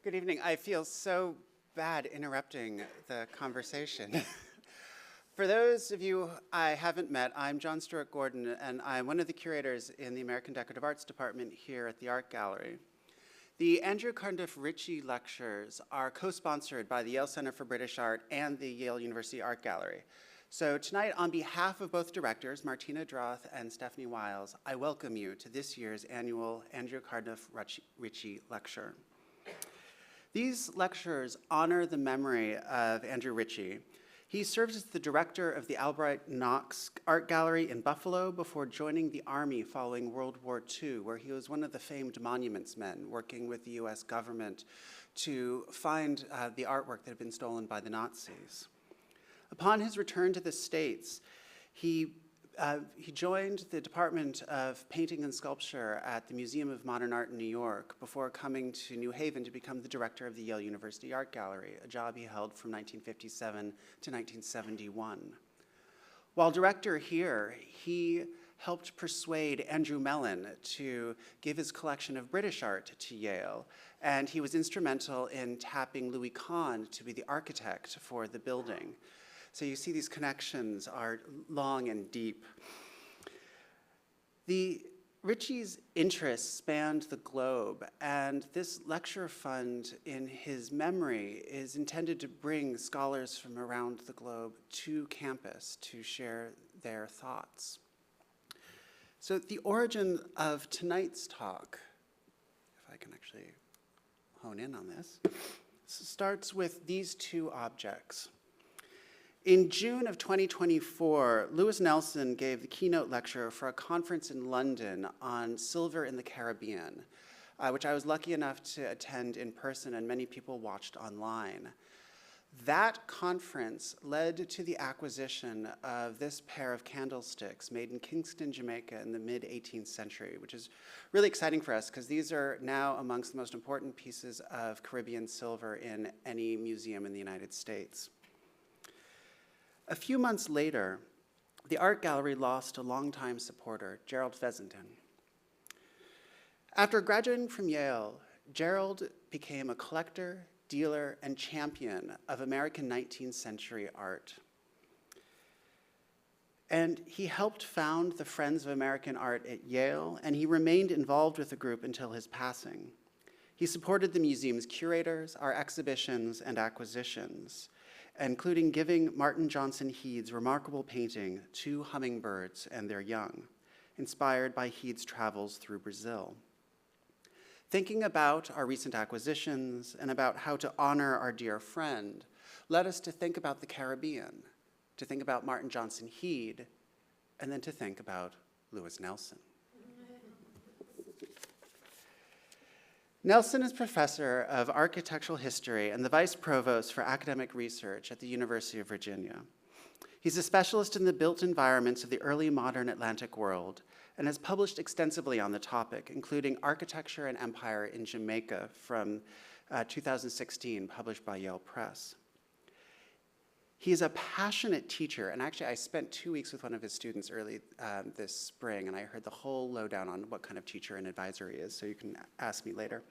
Good evening. I feel so bad interrupting the conversation. For those of you I haven't met, I'm John Stewart Gordon, and I'm one of the curators in the American Decorative Arts Department here at the Art Gallery. The Andrew Cardiff Ritchie Lectures are co-sponsored by the Yale Center for British Art and the Yale University Art Gallery. So tonight, on behalf of both directors, Martina Droth and Stephanie Wiles, I welcome you to this year's annual Andrew Cardiff Ritchie Lecture. These lectures honor the memory of Andrew Ritchie. He served as the director of the Albright Knox Art Gallery in Buffalo before joining the Army following World War II, where he was one of the famed monuments men working with the US government to find the artwork that had been stolen by the Nazis. Upon his return to the States, he joined the Department of Painting and Sculpture at the Museum of Modern Art in New York before coming to New Haven to become the director of the Yale University Art Gallery, a job he held from 1957 to 1971. While director here, he helped persuade Andrew Mellon to give his collection of British art to Yale, and he was instrumental in tapping Louis Kahn to be the architect for the building. So you see these connections are long and deep. The Ritchie's interests spanned the globe, and this lecture fund in his memory is intended to bring scholars from around the globe to campus to share their thoughts. So the origin of tonight's talk, if I can actually hone in on this, starts with these two objects. In June of 2024, Lewis Nelson gave the keynote lecture for a conference in London on silver in the Caribbean, which I was lucky enough to attend in person, and many people watched online. That conference led to the acquisition of this pair of candlesticks made in Kingston, Jamaica in the mid-18th century, which is really exciting for us because these are now amongst the most important pieces of Caribbean silver in any museum in the United States. A few months later, the art gallery lost a longtime supporter, Gerald Fessenden. After graduating from Yale, Gerald became a collector, dealer, and champion of American 19th century art. And he helped found the Friends of American Art at Yale, and he remained involved with the group until his passing. He supported the museum's curators, our exhibitions, and acquisitions, including giving Martin Johnson Heade's remarkable painting, Two Hummingbirds and Their Young, inspired by Heade's travels through Brazil. Thinking about our recent acquisitions and about how to honor our dear friend led us to think about the Caribbean, to think about Martin Johnson Heade, and then to think about Lewis Nelson. Nelson is professor of architectural history and the vice provost for academic research at the University of Virginia. He's a specialist in the built environments of the early modern Atlantic world and has published extensively on the topic, including Architecture and Empire in Jamaica from 2016, published by Yale Press. He is a passionate teacher, and actually I spent 2 weeks with one of his students early this spring, and I heard the whole lowdown on what kind of teacher and advisor he is, so you can ask me later.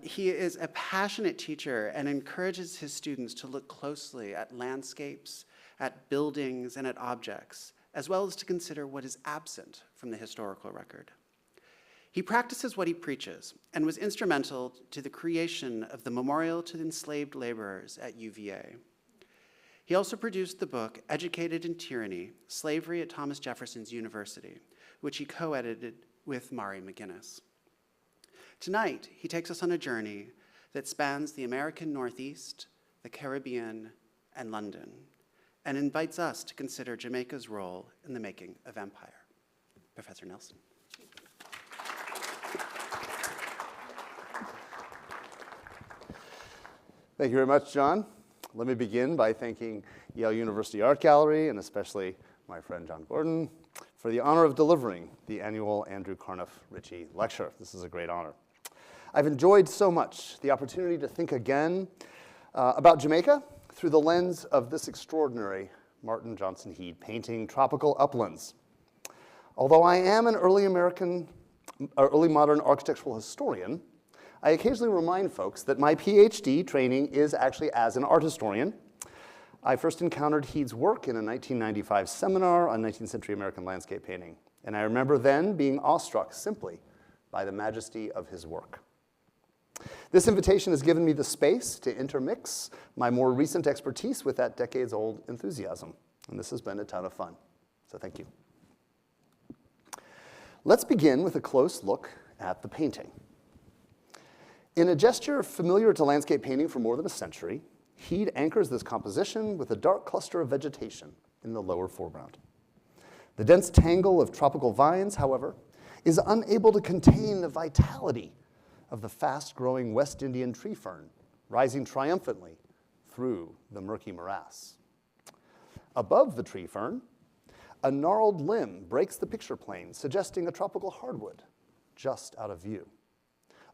He is a passionate teacher and encourages his students to look closely at landscapes, at buildings, and at objects, as well as to consider what is absent from the historical record. He practices what he preaches and was instrumental to the creation of the Memorial to the Enslaved Laborers at UVA. He also produced the book, Educated in Tyranny, Slavery at Thomas Jefferson's University, which he co-edited with Mari McGinnis. Tonight, he takes us on a journey that spans the American Northeast, the Caribbean, and London, and invites us to consider Jamaica's role in the making of empire. Professor Nelson. Thank you very much, John. Let me begin by thanking Yale University Art Gallery, and especially my friend John Gordon, for the honor of delivering the annual Andrew Cardiff Ritchie Lecture. This is a great honor. I've enjoyed so much the opportunity to think again about Jamaica through the lens of this extraordinary Martin Johnson Heade painting, Tropical Uplands. Although I am an early modern architectural historian, I occasionally remind folks that my PhD training is actually as an art historian. I first encountered Heade's work in a 1995 seminar on 19th century American landscape painting, and I remember then being awestruck simply by the majesty of his work. This invitation has given me the space to intermix my more recent expertise with that decades-old enthusiasm, and this has been a ton of fun, so thank you. Let's begin with a close look at the painting. In a gesture familiar to landscape painting for more than a century, Heade anchors this composition with a dark cluster of vegetation in the lower foreground. The dense tangle of tropical vines, however, is unable to contain the vitality of the fast-growing West Indian tree fern, rising triumphantly through the murky morass. Above the tree fern, a gnarled limb breaks the picture plane, suggesting a tropical hardwood just out of view.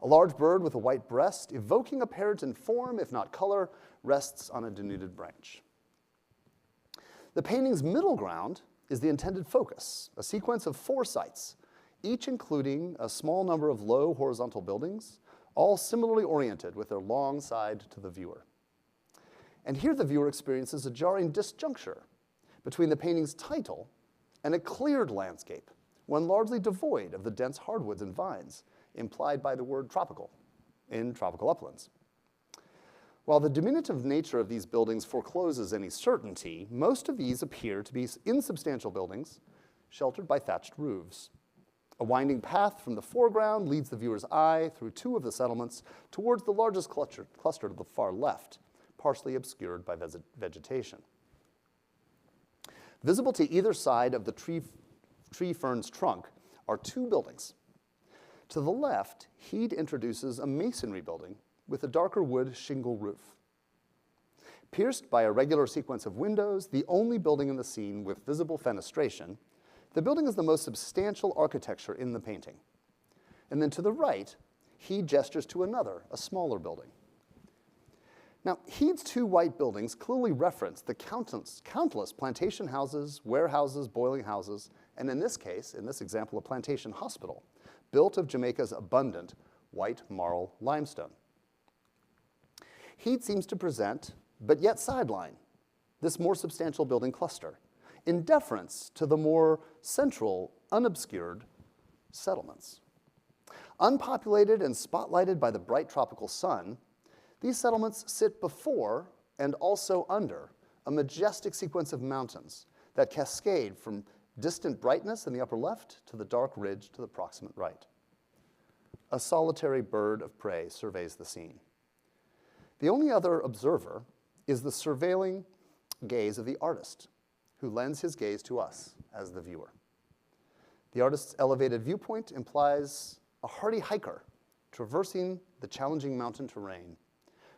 A large bird with a white breast, evoking a parrot in form, if not color, rests on a denuded branch. The painting's middle ground is the intended focus, a sequence of 4 sites, each including a small number of low horizontal buildings, all similarly oriented with their long side to the viewer. And here the viewer experiences a jarring disjuncture between the painting's title and a cleared landscape, one largely devoid of the dense hardwoods and vines implied by the word tropical in Tropical Uplands. While the diminutive nature of these buildings forecloses any certainty, most of these appear to be insubstantial buildings sheltered by thatched roofs. A winding path from the foreground leads the viewer's eye through 2 of the settlements towards the largest cluster to the far left, partially obscured by vegetation. Visible to either side of the tree fern's trunk are 2 buildings. To the left, Heade introduces a masonry building with a darker wood shingle roof. Pierced by a regular sequence of windows, the only building in the scene with visible fenestration, the building is the most substantial architecture in the painting. And then to the right, Heade gestures to another, a smaller building. Now, Heade's 2 white buildings clearly reference the countless plantation houses, warehouses, boiling houses, and in this case, in this example, a plantation hospital, built of Jamaica's abundant white marl limestone. Heade seems to present, but yet sideline, this more substantial building cluster, in deference to the more central, unobscured settlements. Unpopulated and spotlighted by the bright tropical sun, these settlements sit before and also under a majestic sequence of mountains that cascade from distant brightness in the upper left to the dark ridge to the proximate right. A solitary bird of prey surveys the scene. The only other observer is the surveilling gaze of the artist, who lends his gaze to us as the viewer. The artist's elevated viewpoint implies a hardy hiker traversing the challenging mountain terrain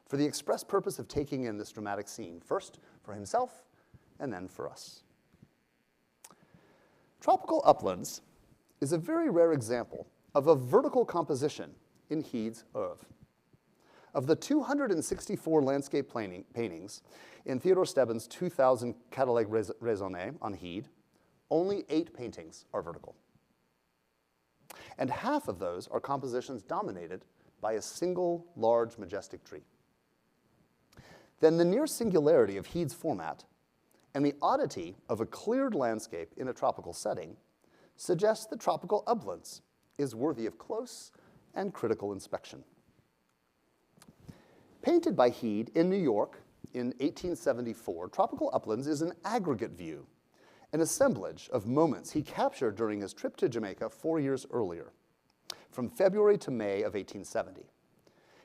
for the express purpose of taking in this dramatic scene, first for himself and then for us. Tropical Uplands is a very rare example of a vertical composition in Heade's oeuvre. Of the 264 landscape paintings in Theodore Stebbins' 2000 Catalogue Raisonné on Heade, only 8 paintings are vertical. And half of those are compositions dominated by a single large majestic tree. Then the near singularity of Heade's format and the oddity of a cleared landscape in a tropical setting suggests that Tropical Uplands is worthy of close and critical inspection. Painted by Heade in New York in 1874, Tropical Uplands is an aggregate view, an assemblage of moments he captured during his trip to Jamaica 4 years earlier, from February to May of 1870.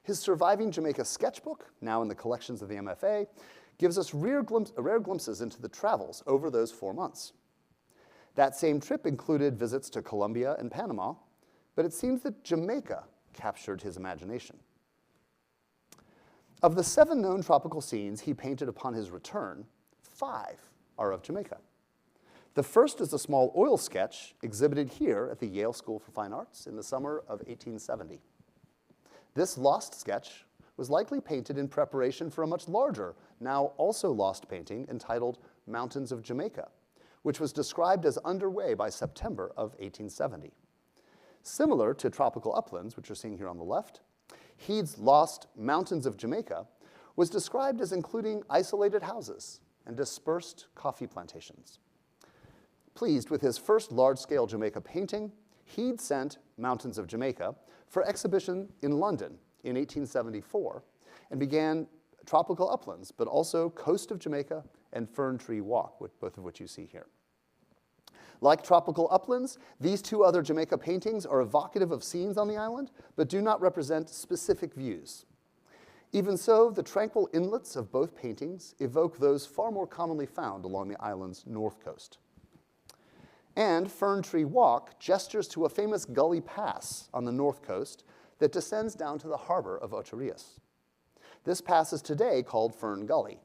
His surviving Jamaica sketchbook, now in the collections of the MFA, gives us rare glimpses into the travels over those 4 months. That same trip included visits to Colombia and Panama, but it seems that Jamaica captured his imagination. Of the 7 known tropical scenes he painted upon his return, 5 are of Jamaica. The first is a small oil sketch exhibited here at the Yale School for Fine Arts in the summer of 1870. This lost sketch was likely painted in preparation for a much larger, now also lost painting entitled Mountains of Jamaica, which was described as underway by September of 1870. Similar to Tropical Uplands, which you're seeing here on the left, Heade's lost mountains of Jamaica was described as including isolated houses and dispersed coffee plantations. Pleased with his first large-scale Jamaica painting, Heade sent Mountains of Jamaica for exhibition in London in 1874 and began Tropical Uplands, but also Coast of Jamaica and Fern Tree Walk, both of which you see here. Like Tropical Uplands, these two other Jamaica paintings are evocative of scenes on the island, but do not represent specific views. Even so, the tranquil inlets of both paintings evoke those far more commonly found along the island's north coast. And Fern Tree Walk gestures to a famous gully pass on the north coast that descends down to the harbor of Ocherias. This pass is today called Fern Gully.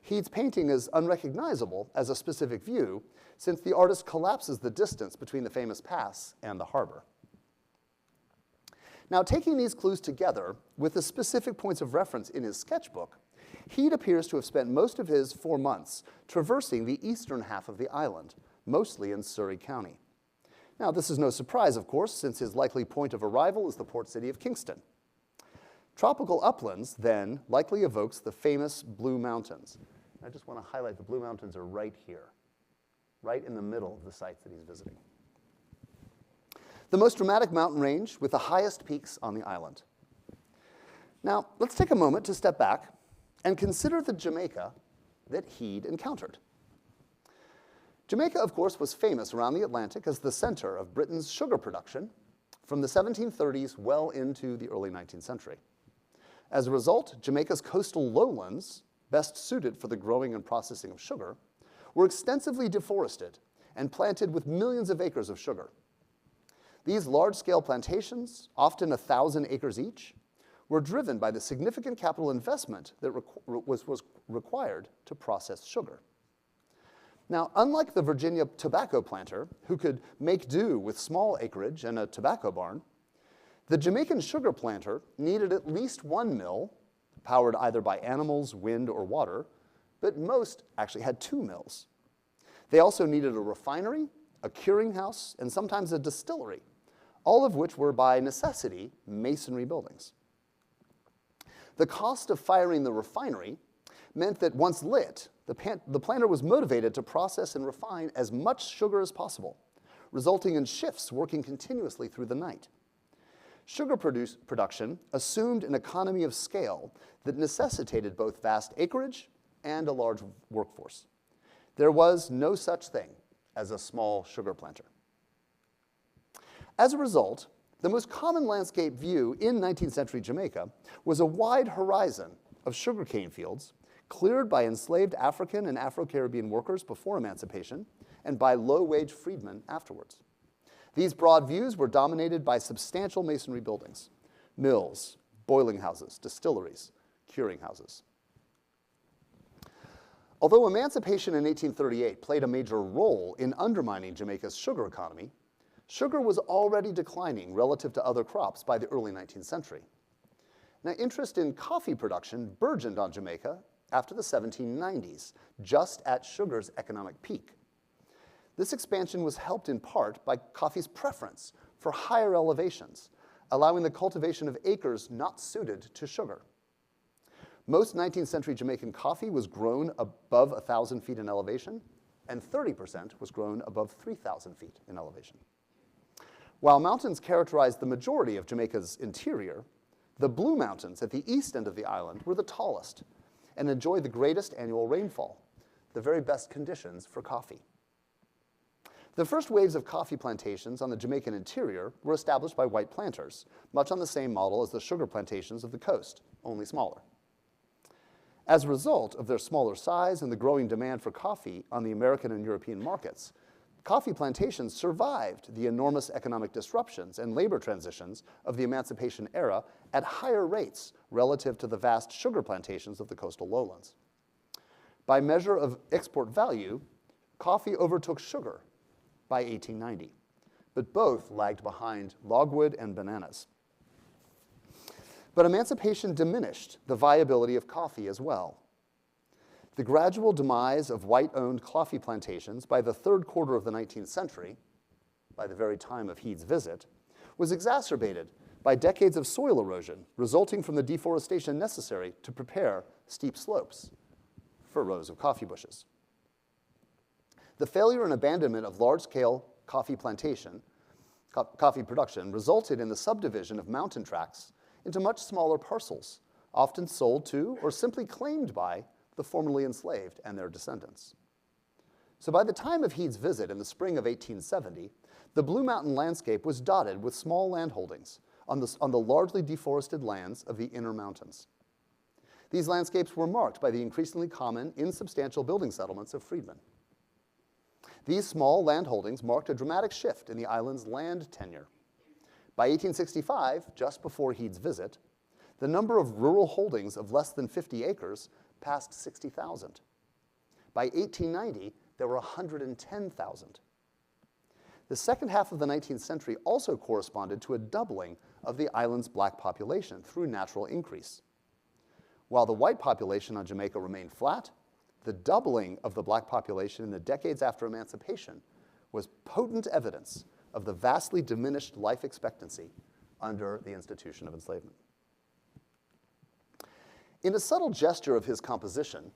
Heade's painting is unrecognizable as a specific view since the artist collapses the distance between the famous pass and the harbor. Now, taking these clues together with the specific points of reference in his sketchbook, Heade appears to have spent most of his 4 months traversing the eastern half of the island, mostly in Surrey County. Now, this is no surprise, of course, since his likely point of arrival is the port city of Kingston. Tropical Uplands, then, likely evokes the famous Blue Mountains. I just want to highlight the Blue Mountains are right here, right in the middle of the sites that he's visiting. The most dramatic mountain range with the highest peaks on the island. Now, let's take a moment to step back and consider the Jamaica that Heade encountered. Jamaica, of course, was famous around the Atlantic as the center of Britain's sugar production from the 1730s well into the early 19th century. As a result, Jamaica's coastal lowlands, best suited for the growing and processing of sugar, were extensively deforested and planted with millions of acres of sugar. These large-scale plantations, often 1,000 acres each, were driven by the significant capital investment that was required to process sugar. Now, unlike the Virginia tobacco planter, who could make do with small acreage and a tobacco barn, the Jamaican sugar planter needed at least one mill, powered either by animals, wind, or water, but most actually had 2 mills. They also needed a refinery, a curing house, and sometimes a distillery, all of which were by necessity masonry buildings. The cost of firing the refinery meant that once lit, the planter was motivated to process and refine as much sugar as possible, resulting in shifts working continuously through the night. Sugar production assumed an economy of scale that necessitated both vast acreage and a large workforce. There was no such thing as a small sugar planter. As a result, the most common landscape view in 19th century Jamaica was a wide horizon of sugarcane fields cleared by enslaved African and Afro-Caribbean workers before emancipation and by low-wage freedmen afterwards. These broad views were dominated by substantial masonry buildings, mills, boiling houses, distilleries, curing houses. Although emancipation in 1838 played a major role in undermining Jamaica's sugar economy, sugar was already declining relative to other crops by the early 19th century. Now, interest in coffee production burgeoned on Jamaica after the 1790s, just at sugar's economic peak. This expansion was helped in part by coffee's preference for higher elevations, allowing the cultivation of acres not suited to sugar. Most 19th century Jamaican coffee was grown above 1,000 feet in elevation, and 30% was grown above 3,000 feet in elevation. While mountains characterized the majority of Jamaica's interior, the Blue Mountains at the east end of the island were the tallest and enjoyed the greatest annual rainfall, the very best conditions for coffee. The first waves of coffee plantations on the Jamaican interior were established by white planters, much on the same model as the sugar plantations of the coast, only smaller. As a result of their smaller size and the growing demand for coffee on the American and European markets, coffee plantations survived the enormous economic disruptions and labor transitions of the emancipation era at higher rates relative to the vast sugar plantations of the coastal lowlands. By measure of export value, coffee overtook sugar by 1890, but both lagged behind logwood and bananas. But emancipation diminished the viability of coffee as well. The gradual demise of white-owned coffee plantations by the third quarter of the 19th century, by the very time of Heade's visit, was exacerbated by decades of soil erosion resulting from the deforestation necessary to prepare steep slopes for rows of coffee bushes. The failure and abandonment of large-scale coffee production resulted in the subdivision of mountain tracts into much smaller parcels, often sold to or simply claimed by the formerly enslaved and their descendants. So by the time of Heade's visit in the spring of 1870, the Blue Mountain landscape was dotted with small landholdings on the largely deforested lands of the inner mountains. These landscapes were marked by the increasingly common, insubstantial building settlements of freedmen. These small landholdings marked a dramatic shift in the island's land tenure. By 1865, just before Heade's visit, the number of rural holdings of less than 50 acres passed 60,000. By 1890, there were 110,000. The second half of the 19th century also corresponded to a doubling of the island's black population through natural increase. While the white population on Jamaica remained flat, the doubling of the black population in the decades after emancipation was potent evidence of the vastly diminished life expectancy under the institution of enslavement. In a subtle gesture of his composition,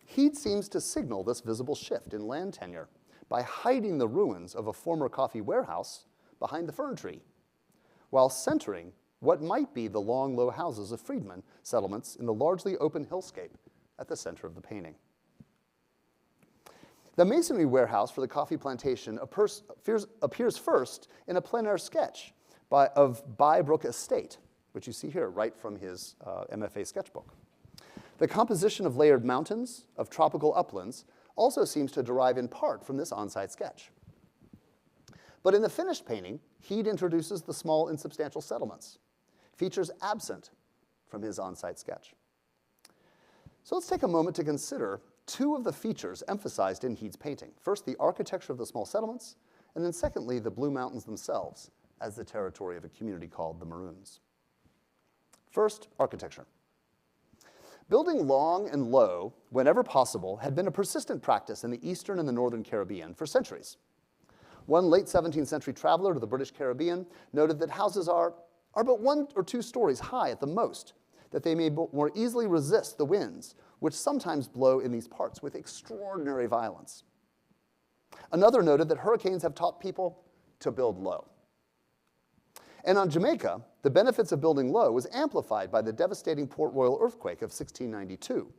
Heade seems to signal this visible shift in land tenure by hiding the ruins of a former coffee warehouse behind the fern tree, while centering what might be the long, low houses of freedmen settlements in the largely open hillscape at the center of the painting. The masonry warehouse for the coffee plantation appears first in a plein air sketch of Bye-Brook Estate, which you see here, right from his MFA sketchbook. The composition of layered mountains, of tropical uplands, also seems to derive in part from this on-site sketch. But in the finished painting, Heade introduces the small, insubstantial settlements, features absent from his on-site sketch. So let's take a moment to consider two of the features emphasized in Heade's painting. First, the architecture of the small settlements, and then secondly, the Blue Mountains themselves as the territory of a community called the Maroons. First, architecture. Building long and low, whenever possible, had been a persistent practice in the Eastern and the Northern Caribbean for centuries. One late 17th century traveler to the British Caribbean noted that houses are but 1 or 2 stories high at the most, that they may more easily resist the winds, which sometimes blow in these parts with extraordinary violence. Another noted that hurricanes have taught people to build low. And on Jamaica, the benefits of building low was amplified by the devastating Port Royal earthquake of 1692,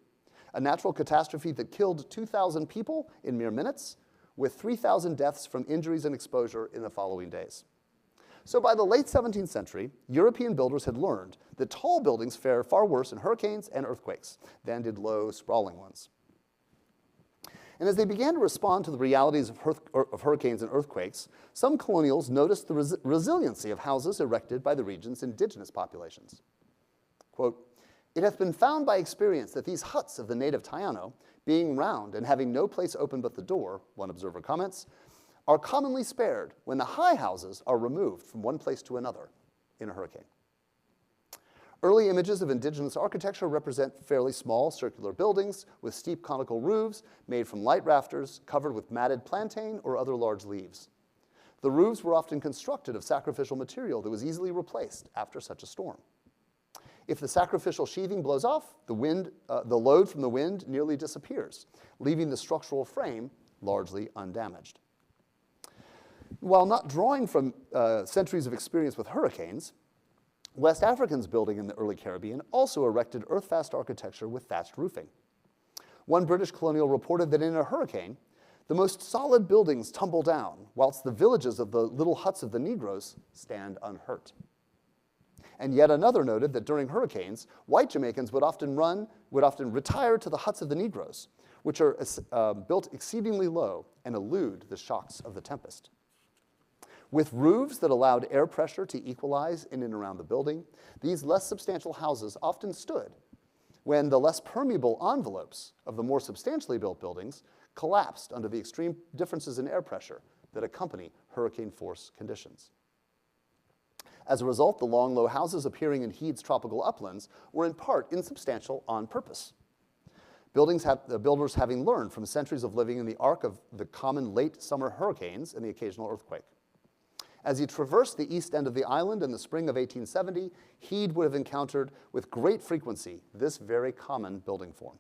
a natural catastrophe that killed 2,000 people in mere minutes, with 3,000 deaths from injuries and exposure in the following days. So by the late 17th century, European builders had learned that tall buildings fare far worse in hurricanes and earthquakes than did low, sprawling ones. And as they began to respond to the realities of hurricanes and earthquakes, some colonials noticed the resiliency of houses erected by the region's indigenous populations. Quote, "It hath been found by experience that these huts of the native Taino, being round and having no place open but the door," one observer comments, "are commonly spared when the high houses are removed from one place to another in a hurricane." Early images of indigenous architecture represent fairly small circular buildings with steep conical roofs made from light rafters covered with matted plantain or other large leaves. The roofs were often constructed of sacrificial material that was easily replaced after such a storm. If the sacrificial sheathing blows off, the load from the wind nearly disappears, leaving the structural frame largely undamaged. While not drawing from centuries of experience with hurricanes, West Africans building in the early Caribbean also erected earth-fast architecture with thatched roofing. One British colonial reported that in a hurricane, the most solid buildings tumble down, whilst the villages of the little huts of the Negroes stand unhurt. And yet another noted that during hurricanes, white Jamaicans would often retire to the huts of the Negroes, which are built exceedingly low and elude the shocks of the tempest. With roofs that allowed air pressure to equalize in and around the building, these less substantial houses often stood when the less permeable envelopes of the more substantially built buildings collapsed under the extreme differences in air pressure that accompany hurricane force conditions. As a result, the long, low houses appearing in Heade's tropical uplands were in part insubstantial on purpose. The builders having learned from centuries of living in the arc of the common late summer hurricanes and the occasional earthquake. As he traversed the east end of the island in the spring of 1870, Heade would have encountered with great frequency this very common building form.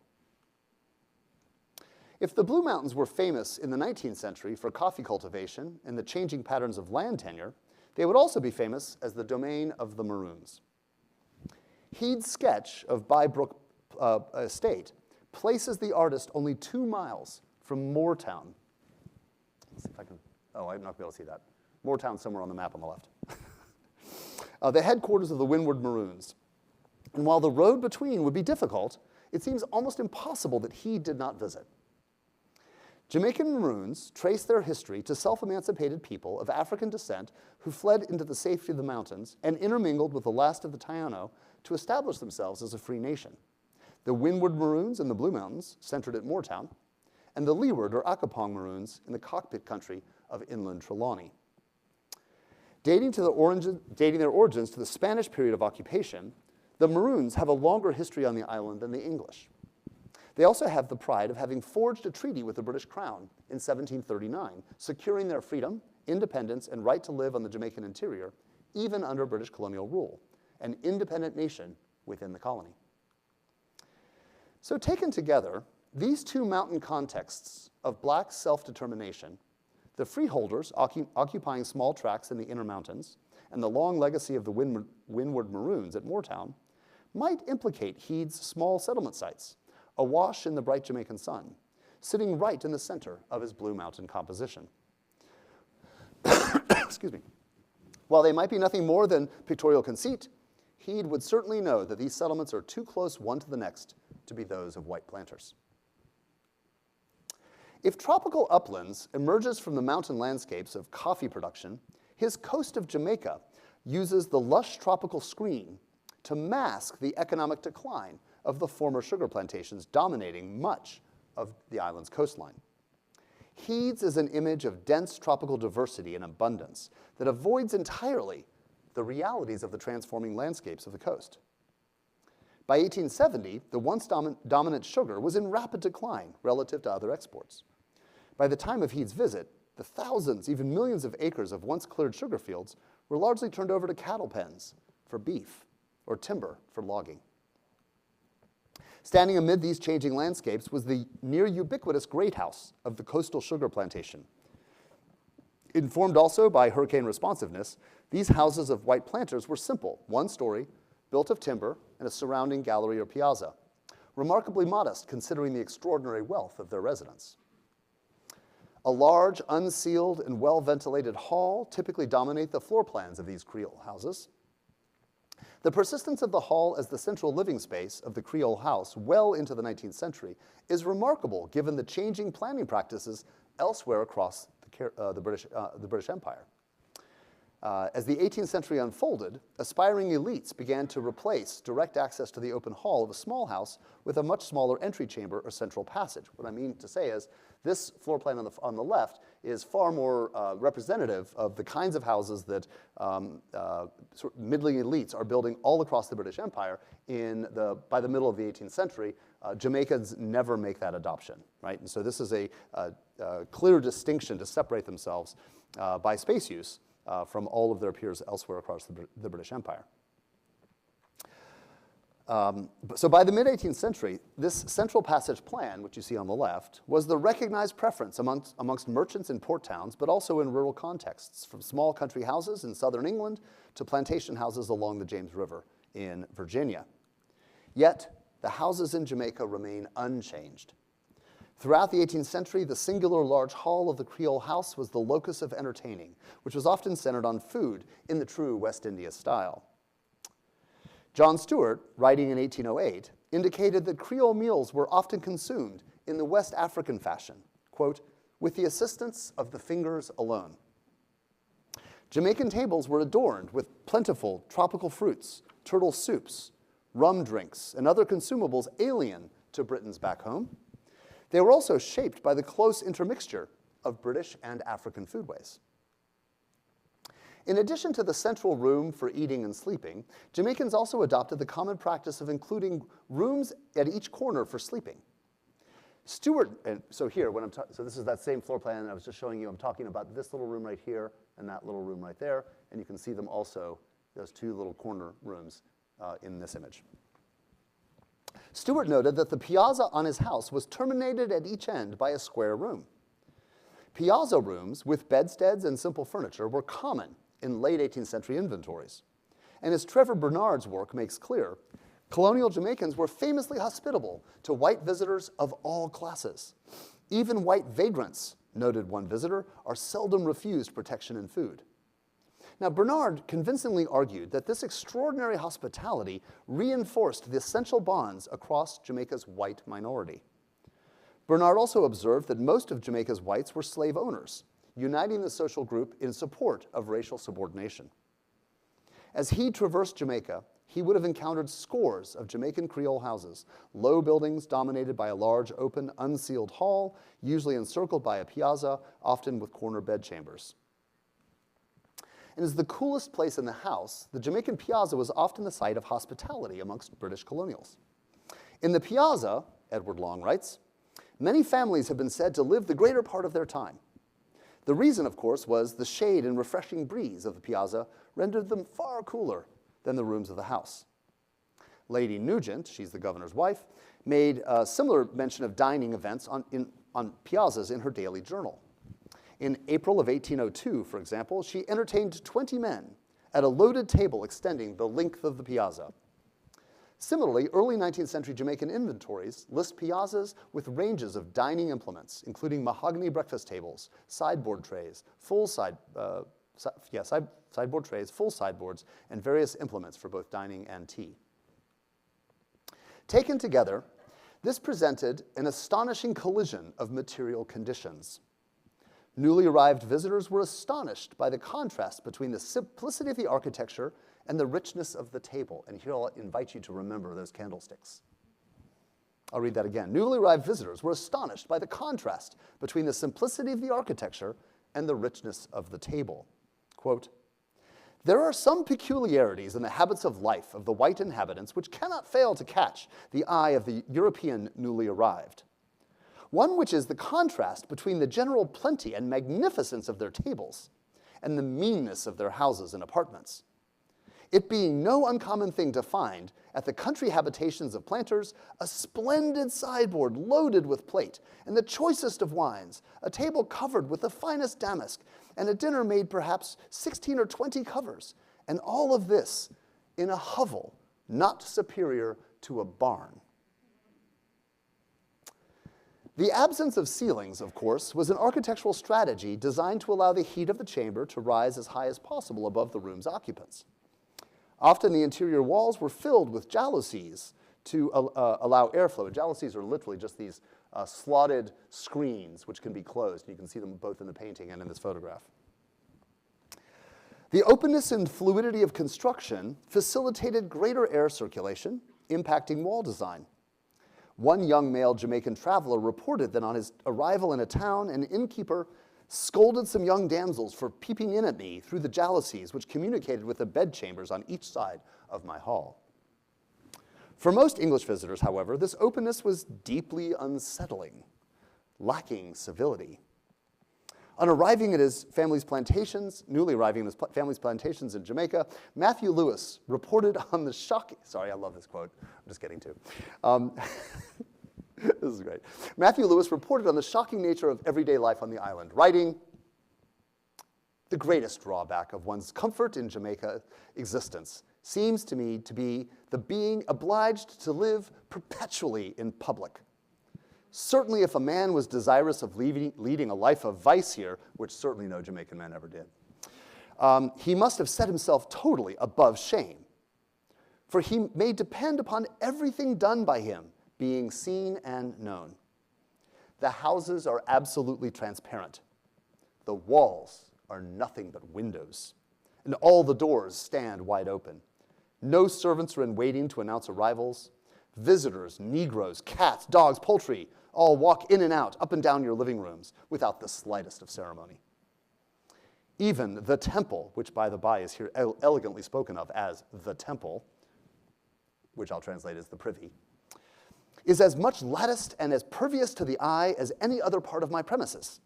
If the Blue Mountains were famous in the 19th century for coffee cultivation and the changing patterns of land tenure, they would also be famous as the domain of the Maroons. Heade's sketch of Bybrook Estate places the artist only 2 miles from Moortown. Let's see if I can, oh, I'm not going to be able to see that. Moortown somewhere on the map on the left. The headquarters of the Windward Maroons. And while the road between would be difficult, it seems almost impossible that Heade did not visit. Jamaican Maroons trace their history to self-emancipated people of African descent who fled into the safety of the mountains and intermingled with the last of the Taino to establish themselves as a free nation. The Windward Maroons in the Blue Mountains, centered at Moortown, and the Leeward or Acapong Maroons in the cockpit country of inland Trelawney. Dating their origins to the Spanish period of occupation, the Maroons have a longer history on the island than the English. They also have the pride of having forged a treaty with the British Crown in 1739, securing their freedom, independence, and right to live on the Jamaican interior, even under British colonial rule, an independent nation within the colony. So taken together, these two mountain contexts of black self-determination, the freeholders occupying small tracts in the inner mountains, and the long legacy of the Windward Maroons at Moortown, might implicate Heade's small settlement sites, awash in the bright Jamaican sun, sitting right in the center of his Blue Mountain composition. Excuse me. While they might be nothing more than pictorial conceit, Heade would certainly know that these settlements are too close one to the next to be those of white planters. If Tropical Uplands emerges from the mountain landscapes of coffee production, his coast of Jamaica uses the lush tropical screen to mask the economic decline of the former sugar plantations dominating much of the island's coastline. Heade's is an image of dense tropical diversity and abundance that avoids entirely the realities of the transforming landscapes of the coast. By 1870, the once dominant sugar was in rapid decline relative to other exports. By the time of Heade's visit, the thousands, even millions of acres of once cleared sugar fields were largely turned over to cattle pens for beef or timber for logging. Standing amid these changing landscapes was the near ubiquitous great house of the coastal sugar plantation. Informed also by hurricane responsiveness, these houses of white planters were simple, one story, built of timber and a surrounding gallery or piazza, remarkably modest considering the extraordinary wealth of their residents. A large, unsealed, and well-ventilated hall typically dominate the floor plans of these Creole houses. The persistence of the hall as the central living space of the Creole house well into the 19th century is remarkable given the changing planning practices elsewhere across the British Empire. As the 18th century unfolded, aspiring elites began to replace direct access to the open hall of a small house with a much smaller entry chamber or central passage. What I mean to say is this floor plan on the left is far more representative of the kinds of houses that sort of middling elites are building all across the British Empire by the middle of the 18th century. Jamaicans never make that adoption, right? And so this is a clear distinction to separate themselves by space use from all of their peers elsewhere across the British Empire. So by the mid-18th century, this central passage plan, which you see on the left, was the recognized preference amongst merchants in port towns, but also in rural contexts, from small country houses in southern England to plantation houses along the James River in Virginia. Yet, the houses in Jamaica remain unchanged. Throughout the 18th century, the singular large hall of the Creole house was the locus of entertaining, which was often centered on food in the true West India style. John Stuart, writing in 1808, indicated that Creole meals were often consumed in the West African fashion, quote, with the assistance of the fingers alone. Jamaican tables were adorned with plentiful tropical fruits, turtle soups, rum drinks, and other consumables alien to Britons back home. They were also shaped by the close intermixture of British and African foodways. In addition to the central room for eating and sleeping, Jamaicans also adopted the common practice of including rooms at each corner for sleeping. Stewart, and so here, so this is that same floor plan I was just showing you. I'm talking about this little room right here and that little room right there, and you can see them also, those two little corner rooms in this image. Stewart noted that the piazza on his house was terminated at each end by a square room. Piazza rooms with bedsteads and simple furniture were common in late 18th century inventories. And as Trevor Bernard's work makes clear, colonial Jamaicans were famously hospitable to white visitors of all classes. Even white vagrants, noted one visitor, are seldom refused protection and food. Now, Bernard convincingly argued that this extraordinary hospitality reinforced the essential bonds across Jamaica's white minority. Bernard also observed that most of Jamaica's whites were slave owners, uniting the social group in support of racial subordination. As he traversed Jamaica, he would have encountered scores of Jamaican Creole houses, low buildings dominated by a large, open, unceiled hall, usually encircled by a piazza, often with corner bedchambers. And as the coolest place in the house, the Jamaican piazza was often the site of hospitality amongst British colonials. In the piazza, Edward Long writes, many families have been said to live the greater part of their time. The reason, of course, was the shade and refreshing breeze of the piazza rendered them far cooler than the rooms of the house. Lady Nugent, she's the governor's wife, made a similar mention of dining events on piazzas in her daily journal. In April of 1802, for example, she entertained 20 men at a loaded table extending the length of the piazza. Similarly, early 19th century Jamaican inventories list piazzas with ranges of dining implements, including mahogany breakfast tables, sideboard trays, sideboard trays, full sideboards, and various implements for both dining and tea. Taken together, this presented an astonishing collision of material conditions. Newly arrived visitors were astonished by the contrast between the simplicity of the architecture and the richness of the table. And here I'll invite you to remember those candlesticks. I'll read that again. Newly arrived visitors were astonished by the contrast between the simplicity of the architecture and the richness of the table. Quote, there are some peculiarities in the habits of life of the white inhabitants which cannot fail to catch the eye of the European newly arrived. One which is the contrast between the general plenty and magnificence of their tables and the meanness of their houses and apartments. It being no uncommon thing to find at the country habitations of planters a splendid sideboard loaded with plate and the choicest of wines, a table covered with the finest damask, and a dinner made perhaps 16 or 20 covers, and all of this in a hovel not superior to a barn. The absence of ceilings, of course, was an architectural strategy designed to allow the heat of the chamber to rise as high as possible above the room's occupants. Often the interior walls were filled with jalousies to allow airflow. Jalousies are literally just these slotted screens which can be closed. You can see them both in the painting and in this photograph. The openness and fluidity of construction facilitated greater air circulation, impacting wall design. One young male Jamaican traveler reported that on his arrival in a town, an innkeeper scolded some young damsels for peeping in at me through the jalousies which communicated with the bedchambers on each side of my hall. For most English visitors, however, this openness was deeply unsettling, lacking civility. On arriving at his family's plantations, newly arriving at his family's plantations in Jamaica, Matthew Lewis reported on the shocking, sorry, I love this quote, I'm just getting to. This is great. Matthew Lewis reported on the shocking nature of everyday life on the island, writing, the greatest drawback of one's comfort in Jamaica existence seems to me to be the being obliged to live perpetually in public. Certainly if a man was desirous of leading a life of vice here, which certainly no Jamaican man ever did, he must have set himself totally above shame. For he may depend upon everything done by him being seen and known. The houses are absolutely transparent. The walls are nothing but windows, and all the doors stand wide open. No servants are in waiting to announce arrivals. Visitors, Negroes, cats, dogs, poultry, all walk in and out, up and down your living rooms without the slightest of ceremony. Even the temple, which by the by is here elegantly spoken of as the temple, which I'll translate as the privy, is as much latticed and as pervious to the eye as any other part of my premises.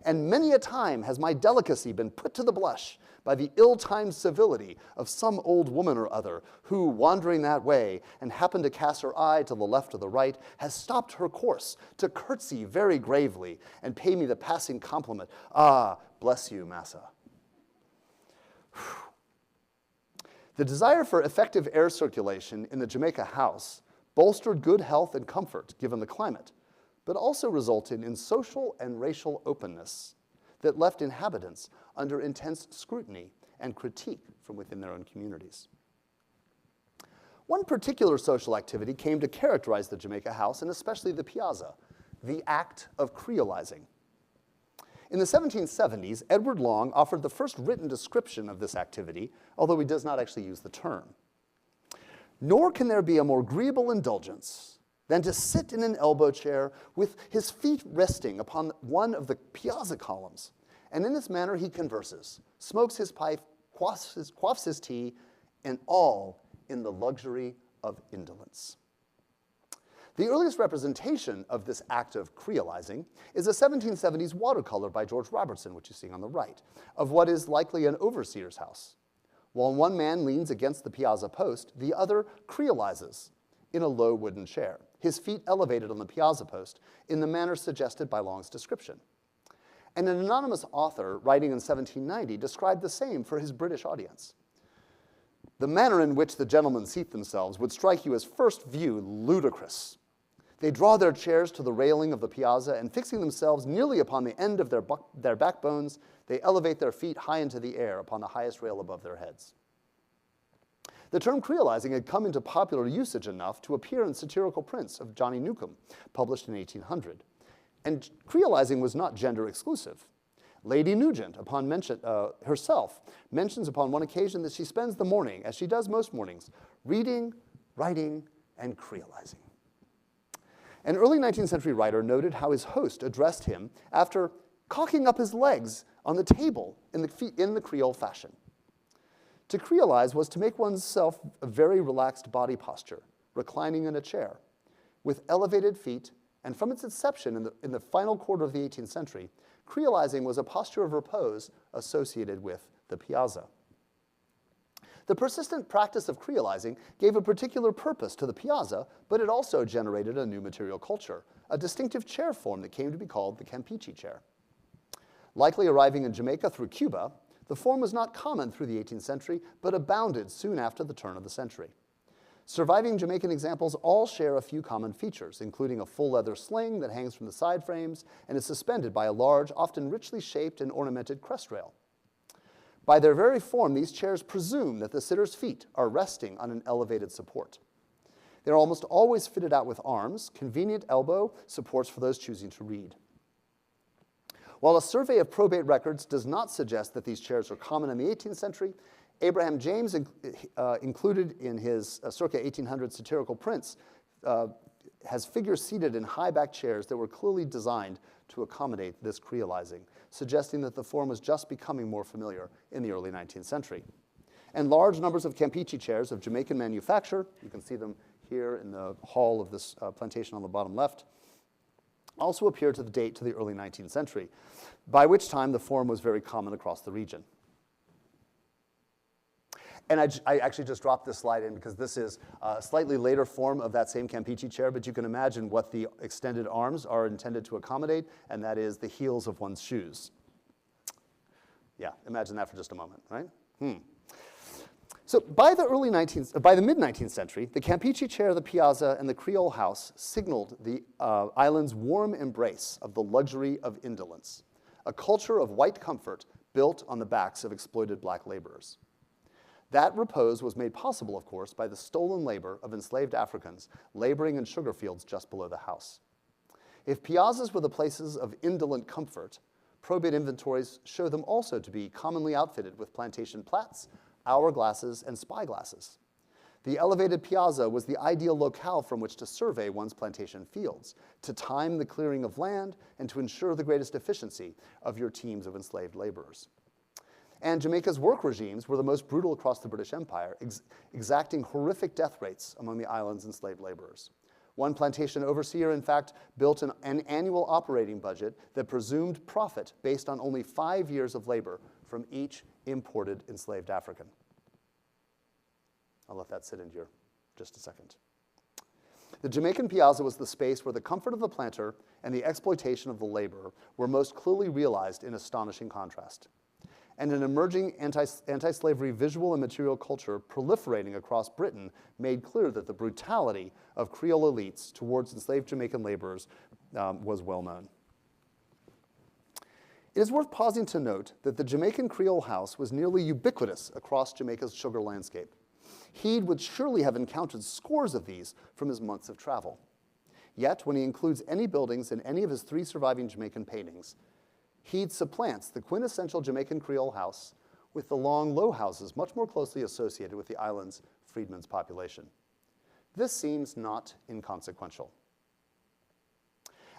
And many a time has my delicacy been put to the blush by the ill-timed civility of some old woman or other who, wandering that way, and happened to cast her eye to the left or the right, has stopped her course to curtsy very gravely and pay me the passing compliment, "Ah, bless you, massa." The desire for effective air circulation in the Jamaica house bolstered good health and comfort given the climate, but also resulted in social and racial openness that left inhabitants under intense scrutiny and critique from within their own communities. One particular social activity came to characterize the Jamaica house, and especially the piazza, the act of creolizing. In the 1770s, Edward Long offered the first written description of this activity, although he does not actually use the term. Nor can there be a more agreeable indulgence than to sit in an elbow chair with his feet resting upon one of the piazza columns, and in this manner he converses, smokes his pipe, quaffs his tea, and all in the luxury of indolence. The earliest representation of this act of creolizing is a 1770s watercolor by George Robertson, which you see on the right, of what is likely an overseer's house. While one man leans against the piazza post, the other creolizes in a low wooden chair, his feet elevated on the piazza post in the manner suggested by Long's description. And an anonymous author, writing in 1790, described the same for his British audience. The manner in which the gentlemen seat themselves would strike you as first view ludicrous. They draw their chairs to the railing of the piazza, and fixing themselves nearly upon the end of their backbones, they elevate their feet high into the air upon the highest rail above their heads. The term creolizing had come into popular usage enough to appear in satirical prints of Johnny Newcomb, published in 1800. And creolizing was not gender exclusive. Lady Nugent, herself, mentions upon one occasion that she spends the morning, as she does most mornings, reading, writing, and creolizing. An early 19th century writer noted how his host addressed him after cocking up his legs on the table in the Creole fashion. To creolize was to make oneself a very relaxed body posture, reclining in a chair, with elevated feet, and from its inception in the final quarter of the 18th century, creolizing was a posture of repose associated with the piazza. The persistent practice of creolizing gave a particular purpose to the piazza, but it also generated a new material culture, a distinctive chair form that came to be called the Campeche chair. Likely arriving in Jamaica through Cuba, the form was not common through the 18th century, but abounded soon after the turn of the century. Surviving Jamaican examples all share a few common features, including a full leather sling that hangs from the side frames and is suspended by a large, often richly shaped and ornamented crest rail. By their very form, these chairs presume that the sitter's feet are resting on an elevated support. They are almost always fitted out with arms, convenient elbow supports for those choosing to read. While a survey of probate records does not suggest that these chairs are common in the 18th century, Abraham James included in his circa 1800 satirical prints has figures seated in high-backed chairs that were clearly designed to accommodate this creolizing, suggesting that the form was just becoming more familiar in the early 19th century. And large numbers of Campeche chairs of Jamaican manufacture, you can see them here in the hall of this plantation on the bottom left, also appear to date to the early 19th century, by which time the form was very common across the region. And I actually just dropped this slide in because this is a slightly later form of that same Campeche chair, but you can imagine what the extended arms are intended to accommodate, and that is the heels of one's shoes. Yeah, imagine that for just a moment, right? So by the mid-19th century, the Campeche chair, the piazza, and the Creole house signaled the island's warm embrace of the luxury of indolence, a culture of white comfort built on the backs of exploited black laborers. That repose was made possible, of course, by the stolen labor of enslaved Africans laboring in sugar fields just below the house. If piazzas were the places of indolent comfort, probate inventories show them also to be commonly outfitted with plantation plats, hourglasses, and spyglasses. The elevated piazza was the ideal locale from which to survey one's plantation fields, to time the clearing of land, and to ensure the greatest efficiency of your teams of enslaved laborers. And Jamaica's work regimes were the most brutal across the British Empire, exacting horrific death rates among the island's enslaved laborers. One plantation overseer, in fact, built an annual operating budget that presumed profit based on only 5 years of labor from each imported enslaved African. I'll let that sit in here just a second. The Jamaican piazza was the space where the comfort of the planter and the exploitation of the laborer were most clearly realized in astonishing contrast. And an emerging anti-slavery visual and material culture proliferating across Britain made clear that the brutality of Creole elites towards enslaved Jamaican laborers was well known. It is worth pausing to note that the Jamaican Creole house was nearly ubiquitous across Jamaica's sugar landscape. Heade would surely have encountered scores of these from his months of travel. Yet, when he includes any buildings in any of his 3 surviving Jamaican paintings, Heade supplants the quintessential Jamaican Creole house with the long, low houses much more closely associated with the island's freedmen's population. This seems not inconsequential.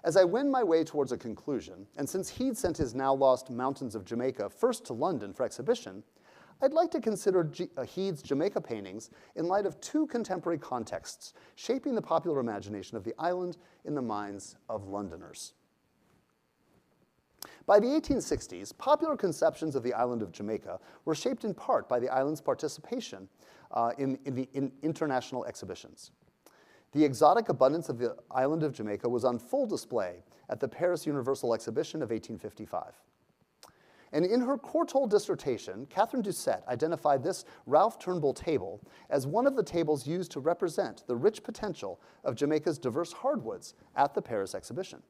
As I wend my way towards a conclusion, and since Heade sent his now-lost Mountains of Jamaica first to London for exhibition, I'd like to consider Heade's Jamaica paintings in light of 2 contemporary contexts shaping the popular imagination of the island in the minds of Londoners. By the 1860s, popular conceptions of the island of Jamaica were shaped in part by the island's participation in international exhibitions. The exotic abundance of the island of Jamaica was on full display at the Paris Universal Exhibition of 1855. And in her Courtauld dissertation, Catherine Doucet identified this Ralph Turnbull table as one of the tables used to represent the rich potential of Jamaica's diverse hardwoods at the Paris exhibition.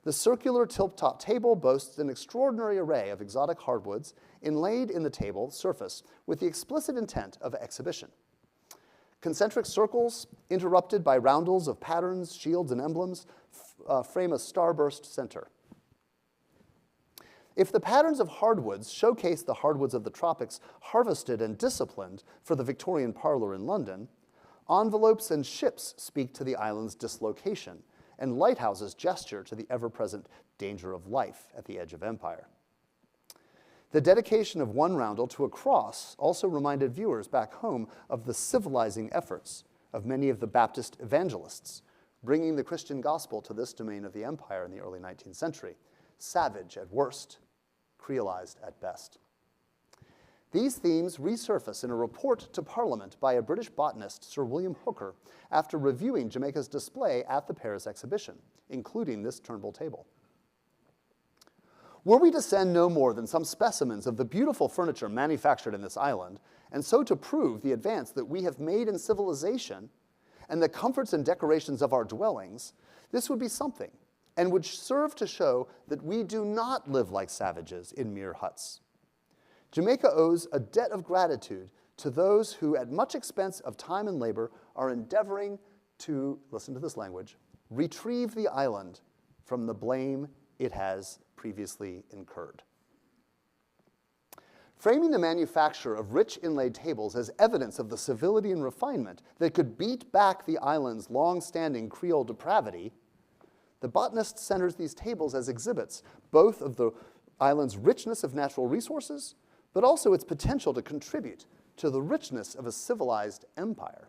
The circular tilt-top table boasts an extraordinary array of exotic hardwoods inlaid in the table surface with the explicit intent of exhibition. Concentric circles, interrupted by roundels of patterns, shields, and emblems, frame a starburst center. If the patterns of hardwoods showcase the hardwoods of the tropics harvested and disciplined for the Victorian parlor in London, envelopes and ships speak to the island's dislocation, and lighthouses gesture to the ever-present danger of life at the edge of empire. The dedication of one roundel to a cross also reminded viewers back home of the civilizing efforts of many of the Baptist evangelists, bringing the Christian gospel to this domain of the empire in the early 19th century, savage at worst, creolized at best. These themes resurface in a report to Parliament by a British botanist, Sir William Hooker, after reviewing Jamaica's display at the Paris exhibition, including this Turnbull table. Were we to send no more than some specimens of the beautiful furniture manufactured in this island, and so to prove the advance that we have made in civilization and the comforts and decorations of our dwellings, this would be something, and would serve to show that we do not live like savages in mere huts. Jamaica owes a debt of gratitude to those who, at much expense of time and labor, are endeavoring to, listen to this language, retrieve the island from the blame it has previously incurred. Framing the manufacture of rich inlaid tables as evidence of the civility and refinement that could beat back the island's long-standing Creole depravity, the botanist centers these tables as exhibits both of the island's richness of natural resources, but also its potential to contribute to the richness of a civilized empire.